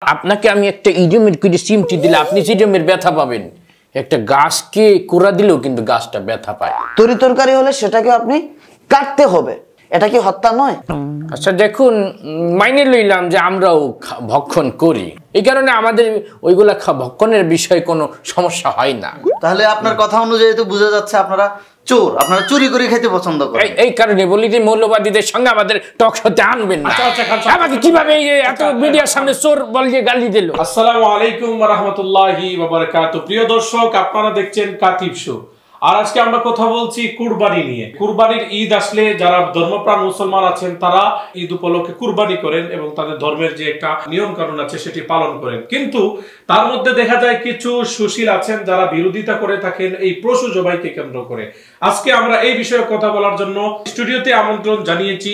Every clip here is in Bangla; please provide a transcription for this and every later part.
আপনাকে আমি একটা ইডিয়মের করে চিমটি দিলে আপনি ইডিয়মের ব্যথা পাবেন। একটা গাছকে কোড়া দিলেও কিন্তু গাছটা ব্যথা পায়। তরকারি হলে সেটাকে আপনি কাটতে হবে, এটা কি হত্যা নয়? আচ্ছা দেখুন, মাইনে লইলাম যে আমরাও ভক্ষণ করি, এই কারণে আমাদের ওইগুলা ভক্ষণের বিষয়ে কোনো সমস্যা হয় না। তাহলে আপনার কথা অনুযায়ী তো বোঝা যাচ্ছে আপনারা চোর, আপনারা চুরি করে খেতে পছন্দ করেন। এই কারণে বলি যে মৌলবাদীদের সঙ্গে আমাদের টক শোতে আনবেন না। আমাকে কিভাবে এত মিডিয়ার সামনে চোর বলে গালি দিল। আসসালামু আলাইকুম ওয়া রাহমাতুল্লাহি ওয়া বারাকাতুহু। প্রিয় দর্শক, আপনারা দেখছেন কাতিব শো। আর আজকে আমরা কথা বলছি কুরবানি নিয়ে। কুরবানির ঈদ আসলে যারা ধর্মপ্রাণ মুসলমান আছেন তারা ঈদ উপলক্ষে কুরবানি করেন এবং তাদের ধর্মের যে একটা নিয়ম কানুন আছে সেটি পালন করেন। কিন্তু তার মধ্যে দেখা যায় কিছু সুশীল আছেন যারা বিরোধিতা করে থাকেন এই পশু জবাইকে কেন্দ্র করে। আজকে আমরা এই বিষয়ে কথা বলার জন্য স্টুডিওতে আমন্ত্রণ জানিয়েছি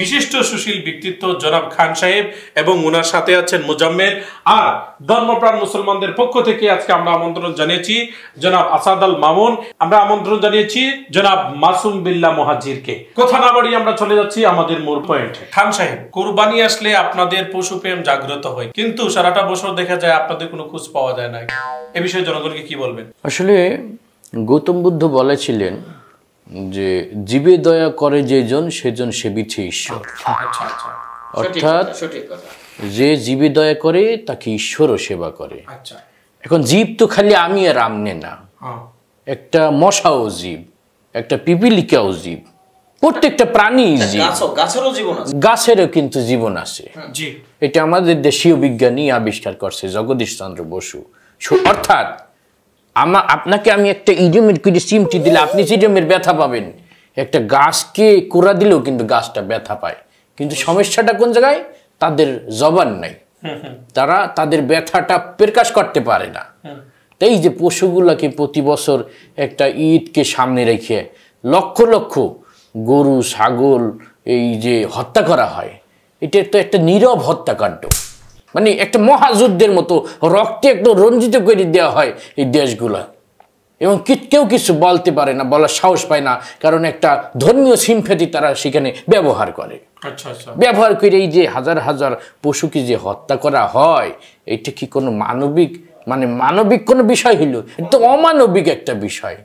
বিশিষ্ট সুশীল ব্যক্তিত্ব জনাব খান সাহেব এবং ওনার সাথে আছেন মুজাম্মেল। আর ধর্মপ্রাণ মুসলমানদের পক্ষ থেকে আজকে আমরা আমন্ত্রণ জানিয়েছি জনাব আসাদ আল মামুন, আমরা আমন্ত্রণ জানিয়েছি জনাব মাসুম বিল্লাহ মুহাজিরকে। কথা না বাড়িয়ে আমরা চলে যাচ্ছি আমাদের মূল পয়েন্টে। খান সাহেব, কুরবানি আসলে আপনাদের পশুপ্রেম জাগ্রত হয়, কিন্তু সারাটা বছর দেখা যায় আপনাদের কোনো খোঁজ পাওয়া যায় না। এ বিষয়ে জনগণকে কি বলবেন? আসলে গৌতম বুদ্ধ বলেছিলেন যে জীবে দয়া করে যেজন সেজন সেবিছে ঈশ্বর। অর্থাৎ যে জীবে দয়া করে তাকে ঈশ্বরও সেবা করে। এখন জীব তো খালি আমি আর আমনে না, একটা মশাও জীব, একটা পিপিলিকাও জীব, প্রত্যেকটা প্রাণী জীব, গাছেরও কিন্তু জীবন আছে। এটা আমাদের দেশীয় বিজ্ঞানী আবিষ্কার করছে জগদীশ চন্দ্র বসু। অর্থাৎ আপনাকে আমি একটা ইডিয়মের করে চিমটি দিলে আপনি ইডিয়মের ব্যথা পাবেন। একটা গাছকে কোড়া দিলেও কিন্তু গাছটা ব্যথা পায়, কিন্তু সমস্যাটা কোন জায়গায়? তাদের জবান নাই, তারা তাদের ব্যথাটা প্রকাশ করতে পারে না। তাই যে পশুগুলাকে প্রতি বছর একটা ঈদকে সামনে রেখে লক্ষ লক্ষ গরু ছাগল এই যে হত্যা করা হয়, এটা তো একটা নীরব হত্যাকাণ্ড, মানে একটা মহাযুদ্ধের মতো রক্তে একটু রঞ্জিত করে দেওয়া হয় এই দেশগুলা, এবং কেউ কিছু বলতে পারে না, বলার সাহস পায় না, কারণ একটা ধর্মীয় সিম্প্যাথি তারা সেখানে ব্যবহার করে। ব্যবহার করে এই যে হাজার হাজার পশুকে যে হত্যা করা হয়, এটা কি কোনো মানবিক কোনো বিষয় হইল? এটা তো অমানবিক একটা বিষয়।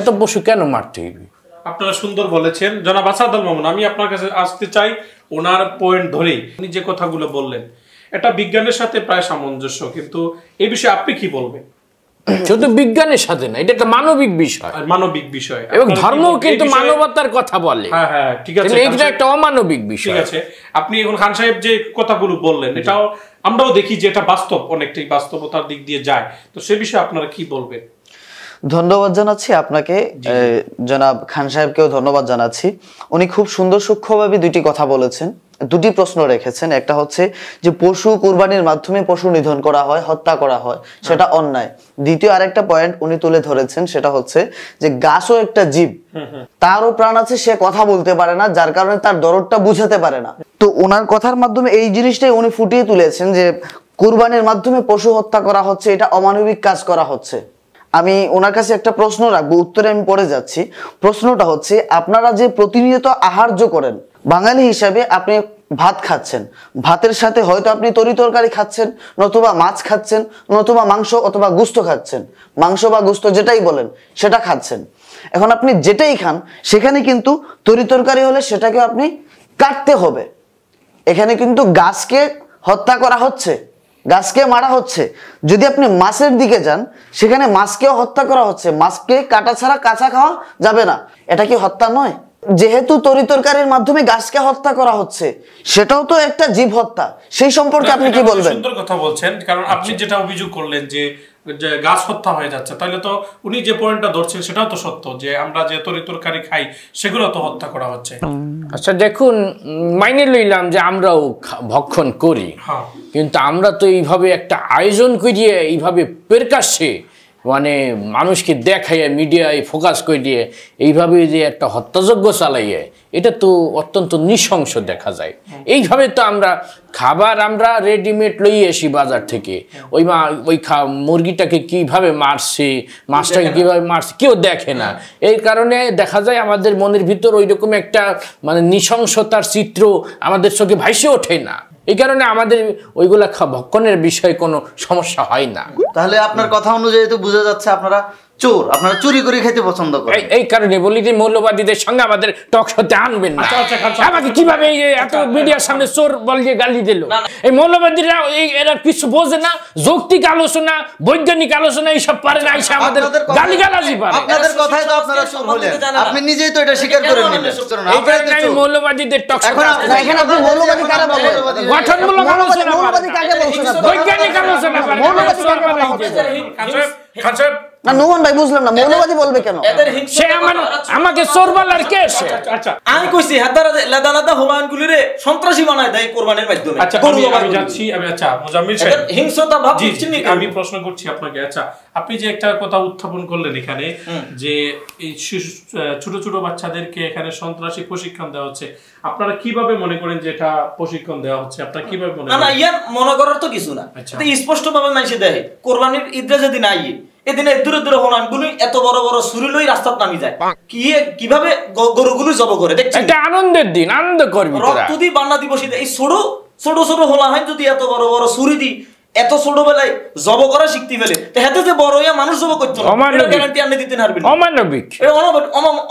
এত পশু কেন মারতে হইবে? আপনারা সুন্দর বলেছেন জনাব আসাদ আল মামুন। আমি আপনার কাছে আসতে চাই ওনার পয়েন্ট ধরেই। উনি যে কথাগুলো বললেন এটা বিজ্ঞানের সাথে প্রায় সামঞ্জস্য, কিন্তু এই বিষয়ে আপনি কি বলবেন? শুধু বিজ্ঞানের সাথে না, এটা একটা মানবিক বিষয়, এবং ধর্ম কিন্তু মানবতার কথা বলে। হ্যাঁ, ঠিক আছে, এটা একটা অমানবিক বিষয়। ঠিক আছে, আপনি এখন খান সাহেব যে কথাগুলো বললেন এটাও আমরাও দেখি যে এটা বাস্তব, অনেকটাই বাস্তবতার দিক দিয়ে যায়। তো সে বিষয়ে আপনারা কি বলবেন? ধন্যবাদ জানাচ্ছি আপনাকে, জনাব খান সাহেবকেও ধন্যবাদ জানাচ্ছি। উনি খুব সুন্দর সূক্ষ্মভাবে দুটি কথা বলেছেন, দুটি প্রশ্ন রেখেছেন। একটা হচ্ছে যে পশু কুরবানির মাধ্যমে পশু নিধন করা হয়, হত্যা করা হয়, সেটা অন্যায়। দ্বিতীয় আরেকটা পয়েন্ট উনি তুলে ধরেছেন, সেটা হচ্ছে যে গাছও একটা জীব, তারও প্রাণ আছে, সে কথা বলতে পারে না, যার কারণে তার দরদটা বুঝাতে পারে না। তো ওনার কথার মাধ্যমে এই জিনিসটাই উনি ফুটিয়ে তুলেছেন যে কুরবানির মাধ্যমে পশু হত্যা করা হচ্ছে, এটা অমানবিক কাজ করা হচ্ছে। আমি ওনার কাছে একটা প্রশ্ন রাখবো, উত্তরে আমি পড়ে যাচ্ছি। প্রশ্নটা হচ্ছে, আপনারা যে প্রতিনিয়ত আহার্য করেন, বাঙালি হিসাবে আপনি ভাত খাচ্ছেন, ভাতের সাথে হয়তো আপনি তরকারি খাচ্ছেন, নতুবা মাছ খাচ্ছেন, নতুবা মাংস অথবা গোশত খাচ্ছেন, মাংস বা গোশত যেটাই বলেন সেটা খাচ্ছেন। এখন আপনি যেটাই খান সেখানে কিন্তু তরকারি হলে সেটাকে আপনি কাটতে হবে। এখানে কিন্তু গাছকে হত্যা করা হচ্ছে, গাছকে মারা হচ্ছে। যদি আপনি মাছের দিকে যান, সেখানে মাছকেও হত্যা করা হচ্ছে, মাছকে কাটা ছাড়া কাঁচা খাওয়া যাবে না। এটা কি হত্যা নয়? যেহেতু তরকারির মাধ্যমে গাছকে হত্যা করা হচ্ছে, সেটাও তো একটা জীব হত্যা। সেই সম্পর্কে আপনি কি বলবেন? সুন্দর কথা বলছেন, কারণ আপনি যেটা অভিযোগ করলেন যে গাছ হত্যা হয়ে যাচ্ছে, তাহলে তো উনি যে পয়েন্টটা ধরছেন সেটাও তো সত্য, যে আমরা যে তরকারি খাই সেগুলো তো হত্যা করা হচ্ছে। আচ্ছা দেখুন, মাইনে লইলাম যে আমরাও ভক্ষণ করি, কিন্তু আমরা তো এইভাবে একটা আয়োজন করিয়ে এইভাবে প্রকাশ্যে মানে মানুষকে দেখাইয়া মিডিয়ায় ফোকাস করে দিয়ে এইভাবে যে একটা হত্যাযজ্ঞ চালাইয়ে, এটা তো অত্যন্ত নৃশংস দেখা যায়। এইভাবে তো আমরা খাবার আমরা রেডিমেড লইয়ে আসি বাজার থেকে, ওই মুরগিটাকে কিভাবে মারছে, মাছটাকে কিভাবে মারছে কেউ দেখে না। এই কারণে দেখা যায় আমাদের মনের ভিতর ওই রকম একটা মানে নৃশংসতার চিত্র আমাদের চোখে ভাইসে ওঠে না। এই কারণে আমাদের ওইগুলা ভক্ষণের বিষয়ে কোনো সমস্যা হয় না। তাহলে আপনার কথা অনুযায়ী তো বোঝা যাচ্ছে আপনারা চোর, আপনারা চুরি করে খেতে পছন্দ করেন। এই কারণে বলি যে মৌলবাদীদের সঙ্গে আমাদের টক শোতে আনবেন না। আমাকে কিভাবে এত মিডিয়ার সামনে চোর বলে গালি দিল? এই মৌলবাদীরা এরা কিছু বোঝে না, যৌক্তিক আলোচনা, বৈজ্ঞানিক আলোচনা এইসব পারে না, এসে আমাদের গালিগালাজি পারে। আপনাদের কথাই তো আপনারা চোর হলেন, আপনি নিজেই তো এটা স্বীকার করে নিলেন। এই কারণে আমি মৌলবাদীদের টক শোতে এখন আপনি মৌলবাদী কারা বলেন? গঠনমূলক আলোচনা মৌলবাদী কাকে বলছেন আপনি? বৈজ্ঞানিক আলোচনা পারে। মৌলবাদী কাকে বলা হচ্ছে? না নোমান ভাই বুঝলাম না, মৌলবাদী বলবে কেন? সে আমাকে চোর বলার কে? আচ্ছা আমি কইছি হাদার লাদা লাদা হুমায়ুনগুলিরে সন্ত্রাসী বানায় দেয় কোরবানির মাধ্যমে। আচ্ছা আমি যাচ্ছি, আচ্ছা মুজাম্মিল সাহেব, হিংসতা ভাব চিনি। আমি প্রশ্ন করছি আপনাকে। আচ্ছা আপনি যে একটা কথা উত্থাপন করলেন এখানে, যে এই ছোট ছোট বাচ্চাদেরকে এখানে সন্ত্রাসী প্রশিক্ষণ দেওয়া হচ্ছে, আপনারা কিভাবে মনে করেন যে এটা প্রশিক্ষণ দেওয়া হচ্ছে? আপনারা কিভাবে মনে করেন? না ইয়ার মনে করার তো কিছু না, স্পষ্ট ভাবে মানুষে দেখে কোরবানির ঈদে যেদিন আই এদিনে দূরে দূরে হলানগুলো এত বড় বড় ছুরি লই রাস্তাত নামি যায়, কিভাবে গরুগুলো জব করে দেখছেন? এটা আনন্দের দিন, আনন্দ করবি তোরা। রক্ত দি বান্না দিবসে এই ছোট ছোট ছোট হলা হয় যদি এত বড় বড় ছুরি দি এত ছোটবেলায় জব করা শিখতে ফেলে, হাতে যে বড় হইয়া মানুষ জব করতো না, গ্যারান্টি আপনি দিতে পারবেন? অমানবিক,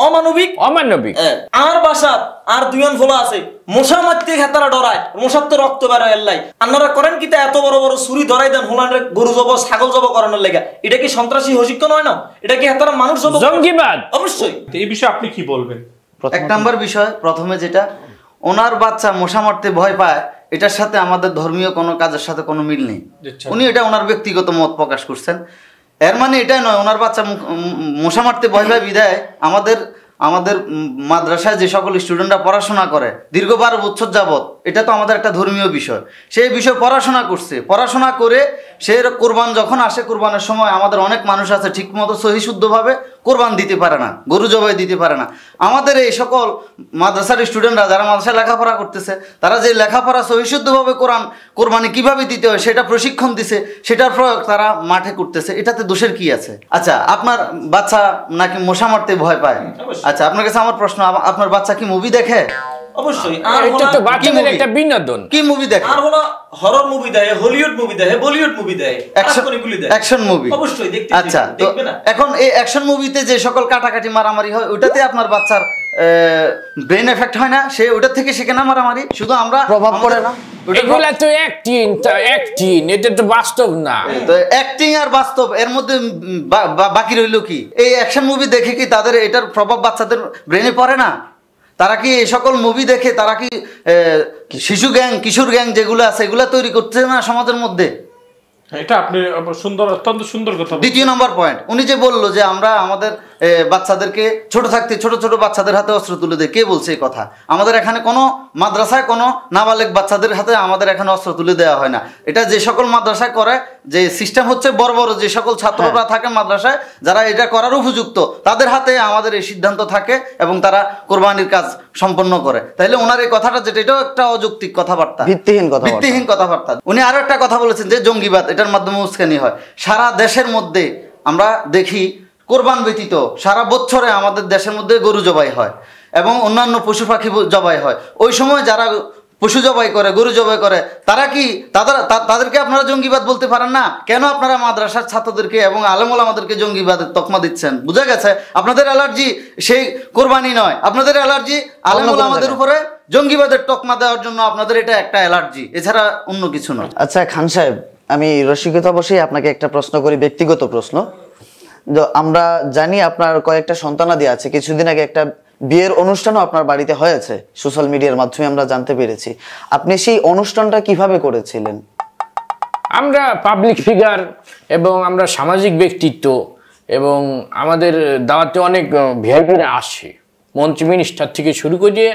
অমানবিক, অমানবিক। আর বাসাত আর দুইজন ফোলা আছে মশা মারতে হাতারা ডরায়, মশার তো রক্ত বেরোয় এল্লাই, আপনারা করেন কি? এত বড় বড় ছুরি ধরাই দেন হোলান্ডের গরু জব ছাগল জব করানোর লেগা, এটা কি সন্ত্রাসী প্রশিক্ষণ হয় না? এটা কি হাতারা মানুষ জব? জঙ্গিবাদ। অবশ্যই। এই বিষয়ে আপনি কি বলবেন? এক নাম্বার বিষয়, প্রথমে যেটা ওনার বাচ্চা মশা মারতে ভয় পায়, এটার সাথে আমাদের ধর্মীয় কোনো কাজের সাথে কোনো মিল নেই। উনি এটা ওনার ব্যক্তিগত মত প্রকাশ করছেন, এর মানে এটাই নয় ওনার বাচ্চা মশা মারতে ভয় পায় বিধায় আমাদের মাদ্রাসায় যে সকল স্টুডেন্টরা পড়াশোনা করে দীর্ঘ 12 বছর যাবত, এটা তো আমাদের একটা ধর্মীয় বিষয়, সেই বিষয় পড়াশোনা করছে, পড়াশোনা করে সে কোরবান যখন আসে, কোরবানের সময় আমাদের অনেক মানুষ আছে ঠিকমতো সহিশুদ্ধভাবে কোরবান দিতে পারে না, গরু জবাই দিতে পারে না। আমাদের এই সকল মাদ্রাসার স্টুডেন্টরা যারা মাদ্রাসায় লেখাপড়া করতেছে, তারা যে লেখাপড়া সহিশুদ্ধভাবে কোরবানি কিভাবে দিতে হয় সেটা প্রশিক্ষণ দিছে, সেটার প্রয়োগ তারা মাঠে করতেছে, এটাতে দোষের কি আছে? আচ্ছা আপনার বাচ্চা নাকি মশা মারতে ভয় পায়, আচ্ছা আপনার কাছে আমার প্রশ্ন, আপনার বাচ্চা কি মুভি দেখে? অবশ্যই। এটা তো বাচ্চাদের একটা বিনোদন। কি মুভি দেখে? আর হলো হরর মুভি দেখে, হলিউড মুভি দেখে, বলিউড মুভি দেখে, অ্যাকশন মুভি। অবশ্যই দেখতে। আচ্ছা তো এখন এই অ্যাকশন মুভিতে যে সকল কাটাকাটি মারামারি হয়, ওটাতে আপনার বাচ্চার ব্রেন এফেক্ট হয় না? সে ওটা থেকে শিখে না মারামারি? শুধু আমরা প্রভাব পড়ে না? এগুলা তো অ্যাক্টিং, এটা তো বাস্তব না। তো অ্যাক্টিং আর বাস্তব এর মধ্যে বাকি রইল কি? এই অ্যাকশন মুভি দেখে কি তাদের এটার প্রভাব বাচ্চাদের ব্রেনে পড়ে না? তারা কি এই সকল মুভি দেখে তারা কি শিশু গ্যাং, কিশোর গ্যাং যেগুলো আছে এগুলা তৈরি করছে না সমাজের মধ্যে? এটা আপনি সুন্দর, অত্যন্ত সুন্দর কথা। দ্বিতীয় নম্বর পয়েন্ট, উনি যে বললো যে আমরা আমাদের বাচ্চাদেরকে ছোট থাকতে ছোট ছোট বাচ্চাদের হাতে অস্ত্র তুলে দেয়, কে বলছে এই কথা? আমাদের এখানে কোনো মাদ্রাসায় কোনো নাবালেগ বাচ্চাদের হাতে আমাদের এখানে অস্ত্র তুলে দেওয়া হয় না। এটা যে সকল মাদ্রাসায় করে, যে সিস্টেম হচ্ছে বড় বড় যে সকল ছাত্ররা থাকে মাদ্রাসায়, যারা এটা করার উপযুক্ত, তাদের হাতে আমাদের এই সিদ্ধান্ত থাকে এবং তারা কোরবানির কাজ সম্পন্ন করে। তাইলে ওনার এই কথাটা যেটা, এটাও একটা অযৌক্তিক কথাবার্তা, ভিত্তিহীন কথাবার্তা। উনি আরো একটা কথা বলেছেন যে জঙ্গিবাদ, এটার মাধ্যমে উস্কানি হয়। সারা দেশের মধ্যে আমরা দেখি কোরবান ব্যতীত সারা বছরে আমাদের দেশের মধ্যে গরু জবাই হয় এবং অন্যান্য পশু পাখি জবাই হয়। ওই সময় যারা পশু জবাই করে, গরু জবাই করে, তারা কি তাদেরকে আপনারা জঙ্গিবাদ বলতে পারেন না? কেন আপনারা মাদ্রাসার ছাত্রদেরকে এবং আলেম ওলামাদেরকে জঙ্গিবাদের তকমা দিচ্ছেন? বুঝা গেছে আপনাদের অ্যালার্জি সেই কোরবানি নয়, আপনাদের অ্যালার্জি আলেম ওলামাদের উপরে জঙ্গিবাদের তকমা দেওয়ার জন্য আপনাদের এটা একটা অ্যালার্জি, এছাড়া অন্য কিছু নয়। আচ্ছা খান সাহেব, আমি রসিকতা বসেই আপনাকে একটা প্রশ্ন করি, ব্যক্তিগত প্রশ্ন। আমরা জানি আপনার কয়েকটা সন্তানাদি আছে, কিছুদিন আগে একটা বিয়ের অনুষ্ঠানও আপনার বাড়িতে হয়েছে, সোশ্যাল মিডিয়ার মাধ্যমে আমরা জানতে পেরেছি। আপনি সেই অনুষ্ঠানটা কিভাবে করেছিলেন? আমরা পাবলিক ফিগার এবং আমরা সামাজিক ব্যক্তিত্ব, এবং আমাদের দাওয়াতে অনেক ভিআইপিরা আসে, মন্ত্রী মিনিস্টার থেকে শুরু করে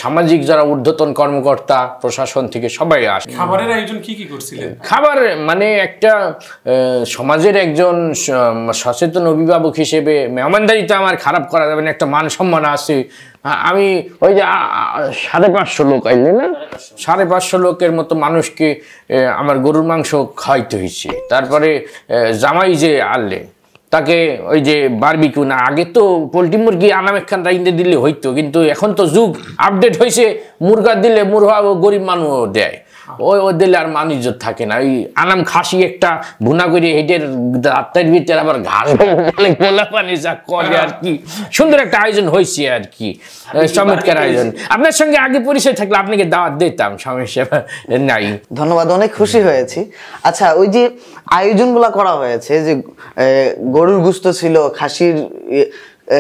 সামাজিক যারা ঊর্ধ্বতন কর্মকর্তা, প্রশাসন থেকে সবাই আসে। খাবারের আয়োজন কি করছিলেন? খাবার মানে একটা সমাজের একজন সচেতন অভিভাবক হিসেবে মেহমানদারিটা আমার খারাপ করা যাবে না, একটা মান সম্মান আছে। আমি ওই যে 550 লোক আইলে না, 550 লোকের মতো মানুষকে আমার গরুর মাংস খাওয়াইতে হয়েছে। তারপরে জামাই যে আনলে তাকে ওই যে বারবিকিউ না, আগে তো পোলট্রি মুরগি আনামেখান রাইন্দে দিলে হইতো, কিন্তু এখন তো যুগ আপডেট হয়েছে, মুরগা দিলে মুরগা গরিব মানুষ দেয়। ওই ও দিলে আর মান ইজ্জত থাকে না। ওই আনাম খাসি একটা ভুনা করে হেঁটের রাত্রের ভিতরে আবার ঘাস গোলা পানি যা করে আর কি, সুন্দর একটা আয়োজন হয়েছে আর কি, চমৎকার আয়োজন। আপনার সঙ্গে আগে পরিচয় থাকলে আপনাকে দাওয়াত দিতাম, সমস্যা নাই। ধন্যবাদ, অনেক খুশি হয়েছি। আচ্ছা, ওই যে আয়োজনগুলো করা হয়েছে, যে গরুর গোশত ছিল,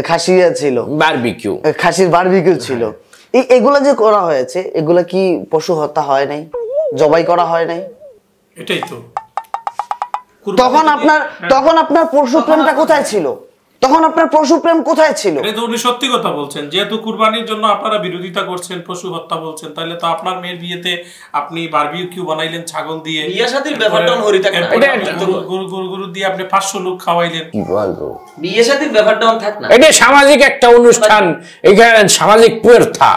খাসিয়া ছিল, বারবিকিউ, খাসির বারবিকিউ ছিল, এগুলা যে করা হয়েছে, এগুলা কি পশু হত্যা হয় নাই, জবাই করা হয় নাই? এটাই তো। তখন আপনার পশু প্রেমটা কোথায় ছিল? তখন আপনার পশু প্রেম কোথায় ছিল? এটা তো উনি সত্যি কথা বলছেন। যেহেতু কুরবানির জন্য আপনারা বিরোধিতা করছেন, পশু হত্যা বলছেন, তাহলে তো আপনার মেয়ের বিয়েতে আপনি বারবিকিউ বানাইলেন ছাগল দিয়ে, বিয়ে শাদীর ব্যাপারটা হরি থাক না, গরু দিয়ে আপনি 500 লোক খাওয়াইলেন। কি বলবো, বিয়ে শাদীর ব্যাপারটা থাক না, এটা সামাজিক একটা অনুষ্ঠান, এখানে সামাজিক প্রথা,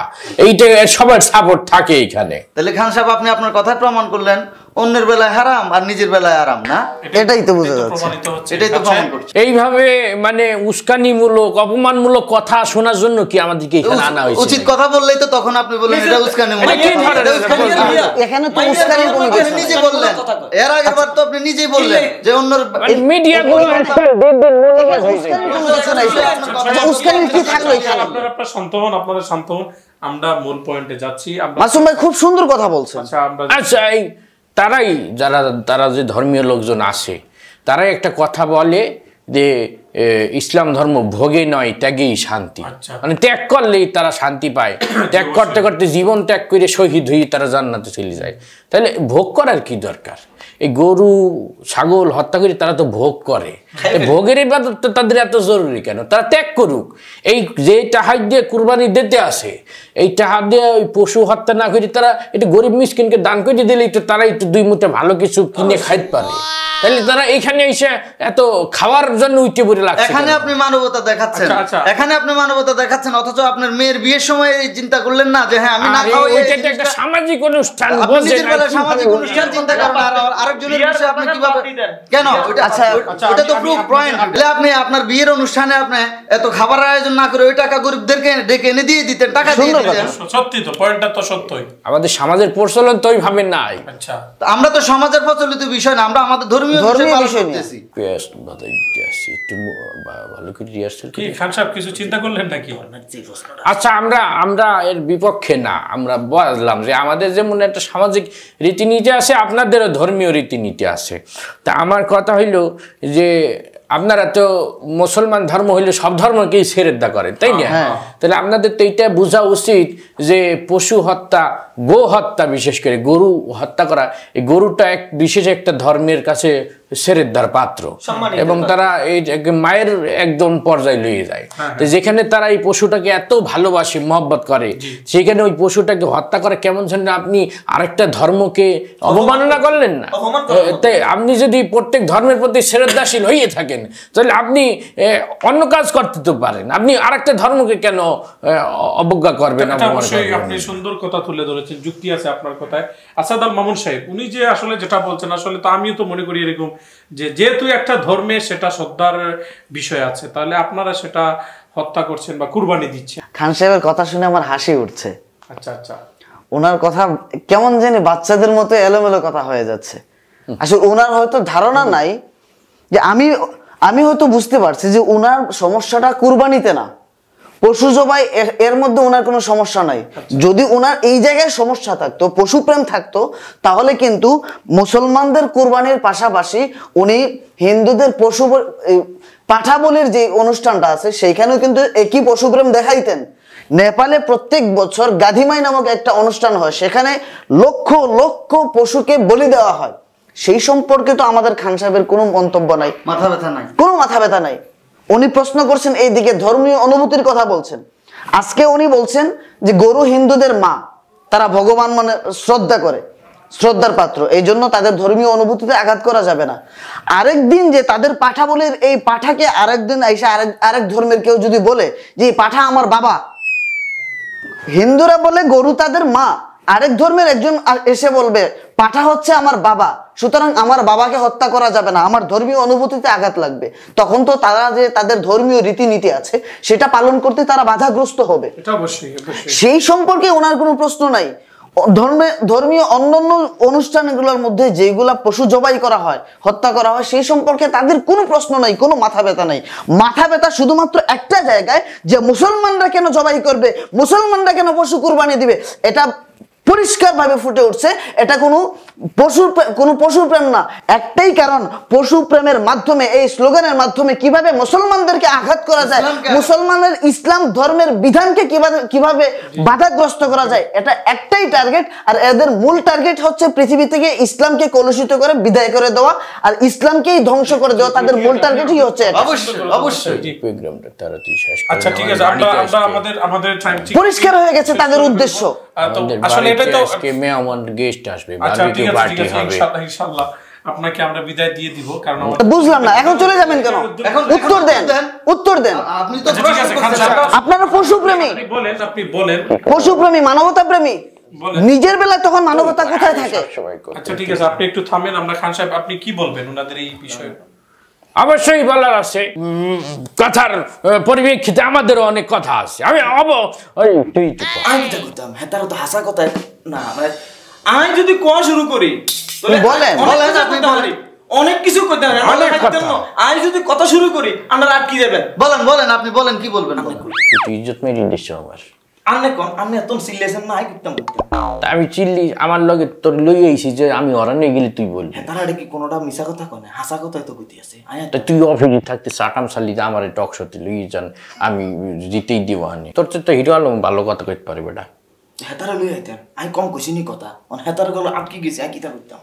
এইটা সবার সাপোর্ট থাকে এখানে। তাহলে খান সাহেব, আপনি আপনার কথা প্রমাণ করলেন অন্যের বেলায় হারাম আর নিজের বেলায় আরাম না? এটাই তো বোঝা যাচ্ছে, এটাই তো প্রমাণ করছে। এইভাবে মানে উস্কানিমূলক অপমানমূলক কথা শোনার জন্য কি আমাদেরকে এখানে আনা হয়েছে? উচিত কথা বললেই তো তখন আপনি বললেন এটা উস্কানিমূলক। এখানে তো উস্কানির কোনো আপনি নিজে বললেন, এর আগের বার তো আপনি নিজেই বললেন যে অন্যর মিডিয়া গুলো উস্কানি কি থাকলো এখানে? আপনারা শান্ত হন, আপনারা শান্ত হন, আমরা মূল পয়েন্টে যাচ্ছি। মাসুম ভাই খুব সুন্দর কথা বলছেন। আচ্ছা, এই তারা যে ধর্মীয় লোকজন আসে, তারাই একটা কথা বলে যে ইসলাম ধর্ম ভোগে নয়, ত্যাগেই শান্তি। মানে ত্যাগ করলেই তারা শান্তি পায়, ত্যাগ করতে করতে জীবন ত্যাগ করে শহীদ হয়ে তারা জান্নাতে চলে যায়। তাহলে ভোগ করার কি দরকার? এই গরু ছাগল হত্যা করে তারা তো ভোগ করে, ভোগের ইবাদত তাদের এত জরুরি কেন? তারা ত্যাগ করুক। এই যে টাকা দিয়ে কুরবানি দিতে আসে, এই টাকা দিয়ে ওই পশু হত্যা না করে তারা একটু গরিব মিসকিনকে দান করে দিলে একটু তারা একটু 2 মুঠো ভালো কিছু কিনে খাইতে পারে। তাহলে তারা এখানে এসে এত খাওয়ার জন্য উঠে পড়ে লাগছে। এখানে আপনি মানবতা দেখাচ্ছেন, এখানে আপনি মানবতা দেখাচ্ছেন, অথচ আপনার মেয়ের বিয়ের সময় চিন্তা করলেন না যে হ্যাঁ আমি না খাওয়াই, এটা একটা সামাজিক অনুষ্ঠান। আপনি নিজের বেলায় সামাজিক অনুষ্ঠান চিন্তা করেন আর আরেকজনের বিষয়ে আপনি কিভাবে কেন? আচ্ছা, ওটা তো প্রুফ পয়েন্ট। তাহলে আপনি আপনার বিয়ের অনুষ্ঠানে আপনি এত খাবার আয়োজন না করে ওই টাকা গরিবদেরকে ডেকে এনে দিয়ে দিতেন, টাকা দিয়ে দিতেন। সত্যি তো, পয়েন্টটা তো সত্যই। আমাদের সমাজের প্রচলন তো ওইভাবে নাই। আচ্ছা, আমরা তো সমাজের প্রচলিত বিষয় না, আমরা আমাদের ধর্মীয় বিষয় নিতেছি। একটু ভালো করে রিহার্সাল কি খান সাহেব কিছু চিন্তা করলেন নাকি? আচ্ছা, আমরা এর বিপক্ষে না, আমরা বললাম যে আমাদের যেমন একটা সামাজিক রীতিনীতি আছে, আপনাদেরও ধর্মীয় রীতিনীতি আছে। তা আমার কথা হইল যে আপনারা তো মুসলমান ধর্ম হইলে সব ধর্মকেই শ্রদ্ধা করেন, তাই না? তাহলে আপনাদের তো এইটা বোঝা উচিত যে পশু হত্যা, গো হত্যা, বিশেষ করে গরু হত্যা করা, এই গরুটা এক বিশেষ একটা ধর্মের কাছে শ্রদ্ধার পাত্র, এবং তারা এই মায়ের একদম পর্যায়ে লইয়ে যায়। তো যেখানে তারা এই পশুটাকে এত ভালোবাসে, মহব্বত করে, সেখানে ওই পশুটাকে হত্যা করে কেমন যেন আপনি আরেকটা ধর্মকে অবমাননা করলেন না? তাই আপনি যদি প্রত্যেক ধর্মের প্রতি শ্রদ্ধাশীল হয়ে থাকেন, তাহলে আপনি অন্য কাজ করতে তো পারেন, আপনি আরেকটা ধর্মকে কেন অবজ্ঞা করবেন? আপনি সুন্দর কথা তুলে ধরেছেন, যুক্তি আছে আপনার কথায়। আসাদ আল মামুন সাহেব, উনি যে আসলে যেটা বলছেন, আসলে তো আমিও তো মনে করি এরকম যে যেহেতু একটা ধর্মে সেটা শ্রদ্ধার বিষয় আছে, তাহলে আপনারা সেটা হত্যা করছেন বা কুরবানি দিচ্ছেন। খান সাহেবের কথা শুনে আমার হাসি উঠছে। আচ্ছা আচ্ছা, ওনার কথা কেমন জানি বাচ্চাদের মতো এলোমেলো কথা হয়ে যাচ্ছে। আসলে ওনার হয়তো ধারণা নাই যে আমি হয়তো বুঝতে পারছি যে ওনার সমস্যাটা কুরবানিতে না, পশু জবাই, এর মধ্যে ওনার কোনো সমস্যা নাই। যদি ওনার এই জায়গায় সমস্যা থাকতো, পশুপ্রেম থাকতো, তাহলে কিন্তু মুসলমানদের কুরবানির পাশাপাশি উনি হিন্দুদের পশু পাঠা বলির যে অনুষ্ঠানটা আছে সেইখানেও কিন্তু একই পশুপ্রেম দেখাইতেন। নেপালে প্রত্যেক বছর গাধিমাই নামক একটা অনুষ্ঠান হয়, সেখানে লক্ষ লক্ষ পশুকে বলি দেওয়া হয়। সেই সম্পর্কে তো আমাদের খান সাহেবের কোনো মন্তব্য নাই, মাথা ব্যথা নাই, কোনো মাথা ব্যথা নাই। উনি প্রশ্ন করছেন, এইদিকে ধর্মীয় অনুভূতির কথা বলছেন। আজকে উনি বলছেন যে গরু হিন্দুদের মা, তারা ভগবান মানে শ্রদ্ধা করে, শ্রদ্ধার পাত্র, এই জন্য তাদের ধর্মীয় অনুভূতিতে আঘাত করা যাবে না। আরেকদিন যে তাদের পাঠা বলে, এই পাঠাকে আরেকদিন এসে আরেক ধর্মের কেউ যদি বলে যে এই পাঠা আমার বাবা, হিন্দুরা বলে গরু তাদের মা, আরেক ধর্মের একজন এসে বলবে পাঠা হচ্ছে আমার বাবা, সুতরাং আমার বাবাকে হত্যা করা যাবে না, আমার ধর্মীয় অনুভূতিতে আঘাত লাগবে, তখন তো তারা যে তাদের ধর্মীয় রীতিনীতি আছে সেটা পালন করতে তারা বাধাগ্রস্ত হবে। সেই সম্পর্কে ওনার কোনো প্রশ্ন নাই। ধর্মীয় অন্যান্য অনুষ্ঠানগুলোর মধ্যে যেগুলা পশু জবাই করা হয়, হত্যা করা হয়, সেই সম্পর্কে তাদের কোনো প্রশ্ন নাই, কোনো মাথা ব্যথা নাই। মাথা ব্যথা শুধুমাত্র একটা জায়গায়, যে মুসলমানরা কেন জবাই করবে, মুসলমানরা কেন পশু কুরবানি দিবে। এটা পরিষ্কারভাবে ফুটে উঠছে, এটা কোনো পশুর প্রেম না। একটাই কারণ, পশু প্রেমের মাধ্যমে, এই স্লোগানের মাধ্যমে কিভাবে মুসলমানদেরকে আঘাত করা যায়, মুসলমানের ইসলাম ধর্মের বিধানকে কিভাবে বাধাগ্রস্ত করা যায়, এটা একটাই টার্গেট। আর এদের মূল টার্গেট হচ্ছে পৃথিবী থেকে ইসলামকে কলুষিত করে বিদায় করে দেওয়া আর ইসলামকেই ধ্বংস করে দেওয়া। তাদের মূল টার্গেটই হচ্ছে এটা। অবশ্যই প্রোগ্রামটা তাড়াতাড়ি শেষ করুন। আচ্ছা ঠিক আছে, আমরা আমাদের টাইম ঠিক পরিষ্কার হয়ে গেছে তাদের উদ্দেশ্য। তো আসলে এটা তো আজকে মেহমান গেস্ট আসবে, আচ্ছা ঠিক বারবিকিউ আছে, পার্টি ঠিক আছে, হবে। ইনশাআল্লাহ ইনশাআল্লাহ আপনাকে আমরা বিদায় দিয়ে দিব, কারণ বুঝলাম না, এখন চলে যাবেন কেন? উত্তর দেন, উত্তর দেন। আপনি তো আচ্ছা, ঠিক আছে, খান সাহেব, আপনারা পশু প্রেমী, আপনি বলেন পশু প্রেমী, মানবতা প্রেমী। বলেন। নিজের বেলায় তখন মানবতা কোথায় থাকে? আচ্ছা ঠিক আছে, আপনি একটু থামেন। আমরা খান সাহেব, আপনি কি বলবেন ওনাদের এই বিষয়ে? অবশ্যই বলার আছে, কথার পরিপ্রেক্ষিতে আমাদেরও অনেক কথা আছে। আমি তুই আমি তো করতাম হ্যাঁ, তারা তো হাসা কথা না, মানে আমি যদি কোয়া শুরু করি তাহলে বলেন, বলেন, আপনি বলেন, অনেক কিছু করতে পারেন। আমি যদি কথা শুরু করি আপনারা আটকে যাবেন। বলেন, আপনি বলেন, কি বলবেন? তুই ইজ্জত মেরে দিস আমার। আমি এত সিরিয়াস না করতাম। তা আমি চিল্লি আমার লগে তোর লই আইছি যে আমি অরানে গেলে তুই বলবি। হ্যাঁ, তারা কি কোনোটা মিছা কথা কয় না, হাসা কথাই তো কইতে আছে। তা তুই অফিসে থাকতে সাকাম সালি আমার টক শোতে লই যান, আমি জিতেই দিব আনি। তোর তো হিরো আলম ভালো কথা কইতে পারে বেটা। হেতারা লই আইতেন, আমি কম কইছি নি কথা, হেতারা গুলো আটকে গেছি, আমি কিতা করতাম?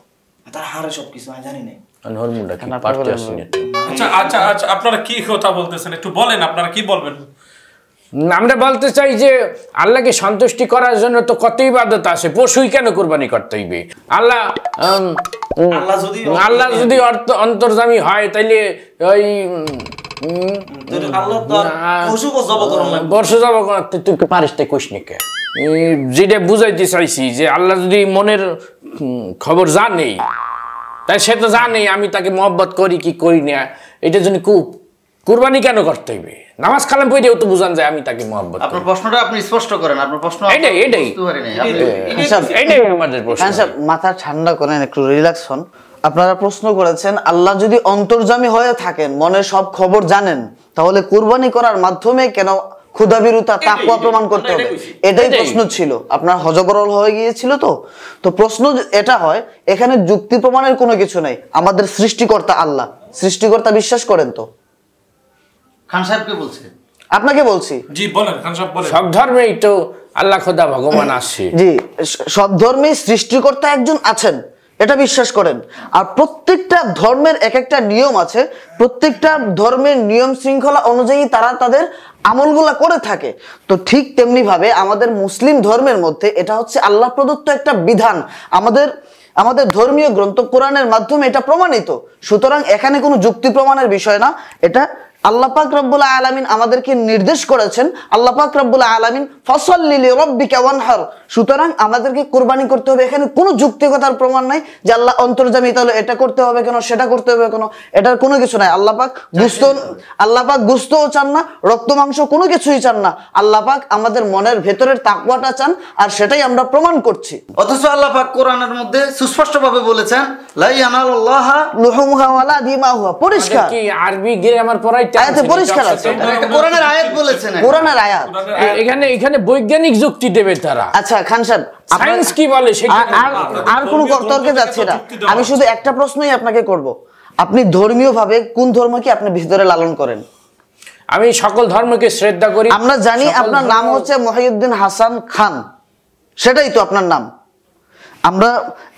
তারা হারে সবকিছু আমি জানি নাই। হরমুন্ডা কি পারতে আসি না। আচ্ছা আচ্ছা আচ্ছা, আপনারা কি কথা বলতেছেন একটু বলেন, আপনারা কি বলবেন? আমরা বলতে চাই যে আল্লাহকে সন্তুষ্টি করার জন্য তো কত ইবাদত আছে, পশুই কেন কুরবানি করতে হইবে? আল্লাহ যদি অন্তর্যামী হয় তাইলে ওই বর্ষ যাব তুই পারিস তাই কোশ নিকে। যেটা বুঝাইতে চাইছি যে আল্লাহ যদি মনের খবর জানেই, তাই সে তো জানেই আমি তাকে মহব্বত করি কি করি না। এটার জন্য কুরবানি কেন করতে হইবে? নামাজ কালাম পড়েও তো বুঝান যায় আমি তাকে মহব্বত। আপনার প্রশ্নটা আপনি স্পষ্ট করেন, আপনার প্রশ্ন এটাই আমাদের প্রশ্ন। মাথা ঠান্ডা করেন, একটু রিল্যাক্স হন। আপনারা প্রশ্ন করেছেন আল্লাহ যদি অন্তর্যামী হয়ে থাকেন, মনের সব খবর জানেন, তাহলে কুরবানি করার মাধ্যমে কেন ক্ষুধাবিরুতা তাকওয়া প্রমাণ করতে হবে? এটাই প্রশ্ন ছিল, আপনার হযবরল হয়ে গিয়েছিল। তো প্রশ্ন এটা হয়, এখানে যুক্তি প্রমাণের কোনো কিছু নাই। আমাদের সৃষ্টিকর্তা আল্লাহ, সৃষ্টিকর্তা বিশ্বাস করেন তো? খান সাহেবকে বলছে, আপনাকে বলছি। জি বলেন খান সাহেব বলেন। সব ধর্মেই তো আল্লাহ খোদা ভগবান আছে। জি, সব ধর্মেই সৃষ্টিকর্তা একজন আছেন, এটা বিশ্বাস করেন। আর প্রত্যেকটা ধর্মের এক একটা নিয়ম আছে, প্রত্যেকটা ধর্মের নিয়ম শৃঙ্খলা অনুযায়ী তারা তাদের আমলগুলা করে থাকে। তো ঠিক তেমনি ভাবে আমাদের মুসলিম ধর্মের মধ্যে এটা হচ্ছে আল্লাহ প্রদত্ত একটা বিধান, আমাদের ধর্মীয় গ্রন্থ কোরআনের মাধ্যমে এটা প্রমাণিত। সুতরাং এখানে কোনো যুক্তি প্রমাণের বিষয় না, এটা আল্লাহ পাক রব্বুল আলামিন আমাদেরকে নির্দেশ করেছেন। আল্লাহ পাক রব্বুল আলামিন ফাসাল্লি লিরাব্বিকা ওয়ানহার, সুতরাং আমাদেরকে কুরবানি করতে হবে। এখানে কোনো যুক্তিকতার প্রমাণ নাই যে আল্লাহ অন্তর্যামী, তাহলে এটা করতে হবে কেন, সেটা করতে হবে কেন, এটার কোনো কিছু নাই। আল্লাহ পাক গুস্তও চান না, রক্ত মাংস কোনো কিছুই চান না। আল্লাহ পাক আমাদের মনের ভেতরের তাকওয়াটা চান, আর সেটাই আমরা প্রমাণ করছি। অথচ আল্লাহ পাক কোরআনের মধ্যে সুস্পষ্টভাবে বলেছেন লা ইয়ানালুল্লাহ লুহুমুহা ওয়ালা দিমাহুহা, পরিষ্কার কি আরবি গ্রামার পড়াইতে আয়াতে পরিষ্কার আছে, এটা কোরআনের আয়াত বলেছেন, কোরআনের আয়াত। এখানে বৈজ্ঞানিক যুক্তি দেবে তারা। আচ্ছা খান সাহেব, সায়েন্স কি বলে সেটা আর কোনো তর্কে যাচ্ছে না। আমি শুধু একটা প্রশ্নই আপনাকে করব, আপনি ধর্মীয় ভাবে কোন ধর্মকে আপনি ভিতরে লালন করেন? আমি সকল ধর্মকে শ্রদ্ধা করি। আমরা জানি আপনার নাম হচ্ছে মহিউদ্দিন হাসান খান, সেটাই তো আপনার নাম। আমরা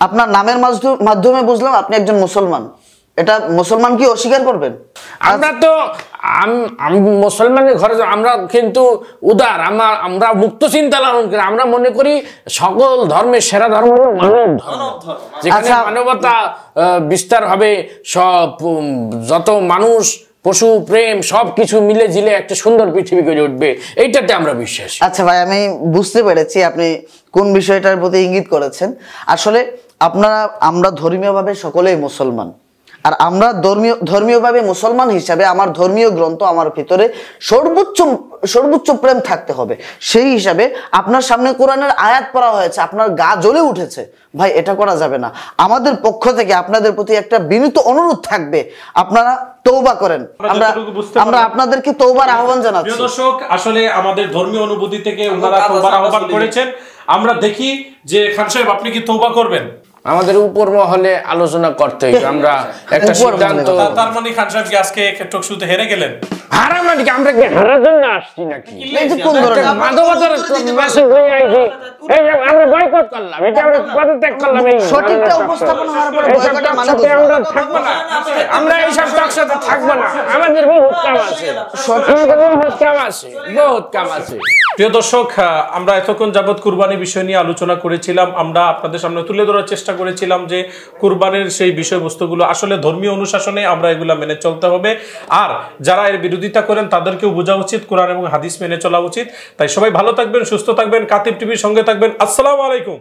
আপনার নামের মাধ্যমে বুঝলাম আপনি একজন মুসলমান। এটা মুসলমান কি অস্বীকার করবেন? আমরা তো মুসলমানের ঘরে আমরা কিন্তু উদার, আমরা মুক্ত চিন্তা লালন করি। আমরা মনে করি সকল ধর্মের সেরা ধর্ম মানব ধর্ম, যেখানে মানবতা বিস্তার হবে, সব যত মানুষ পশু প্রেম সবকিছু মিলে জিলে একটা সুন্দর পৃথিবী গড়ে উঠবে, এইটাতে আমরা বিশ্বাস। আচ্ছা ভাই, আমি বুঝতে পেরেছি আপনি কোন বিষয়টার প্রতি ইঙ্গিত করেছেন। আসলে আমরা ধর্মীয়ভাবে সকলেই মুসলমান। আর আমরা ধর্মীয়ভাবে মুসলমান হিসাবে আমার ধর্মীয় গ্রন্থ আমার ভিতরে সর্বোচ্চ প্রেম থাকতে হবে। সেই হিসাবে আপনার সামনে কোরআনের আয়াত পড়া হয়েছে, আপনার গা জ্বলে উঠেছে, ভাই এটা করা যাবে না। আমাদের পক্ষ থেকে আপনাদের প্রতি একটা বিনীত অনুরোধ থাকবে, আপনারা তওবা করেন। আমরা আপনাদেরকে তওবার আহ্বান জানাচ্ছি। প্রিয় দর্শক, আসলে আমাদের ধর্মীয় অনুভূতি থেকে ওনারা তওবার আহ্বান করেছেন। আমরা দেখি যে খান সাহেব আপনি কি তওবা করবেন? আমাদের উপর মহলে আলোচনা করতে হবে, আমরা একটা সিদ্ধান্ত। তার মানে খান সাহেব কি আজকে টকশোতে হেরে গেলেন? হারা মানে কি আমরা কি হারার জন্য আসছি নাকি? কোন ধরনের মাদকতার মেসেজ হয়ে আইছে, এই যে আমরা বয়কট করলাম, এটা আমরা পদত্যাগ করলাম, এই সঠিকটা উপস্থাপন হওয়ার পরে বয়কটের মানে আমরা থাকবো না, আমরা এই সব টকশোতে থাকবো না। আমাদের বহুত কাম আছে, বহুত কাম আছে। প্রিয় দর্শক, আমরা এতক্ষণ যাবৎ কুরবানি বিষয় নিয়ে আলোচনা করেছিলাম। আমরা আপনাদের সামনে তুলে ধরার চেষ্টা করেছিলাম যে কুরবানির সেই বিষয়বস্তুগুলো আসলে ধর্মীয় অনুশাসনে আমরা এগুলা মেনে চলতে হবে। আর যারা এর বিরোধিতা করেন তাদেরকেও বোঝা উচিত কোরআন এবং হাদিস মেনে চলা উচিত। তাই সবাই ভালো থাকবেন, সুস্থ থাকবেন, কাতিব টিভির সঙ্গে থাকবেন। আসসালামু আলাইকুম।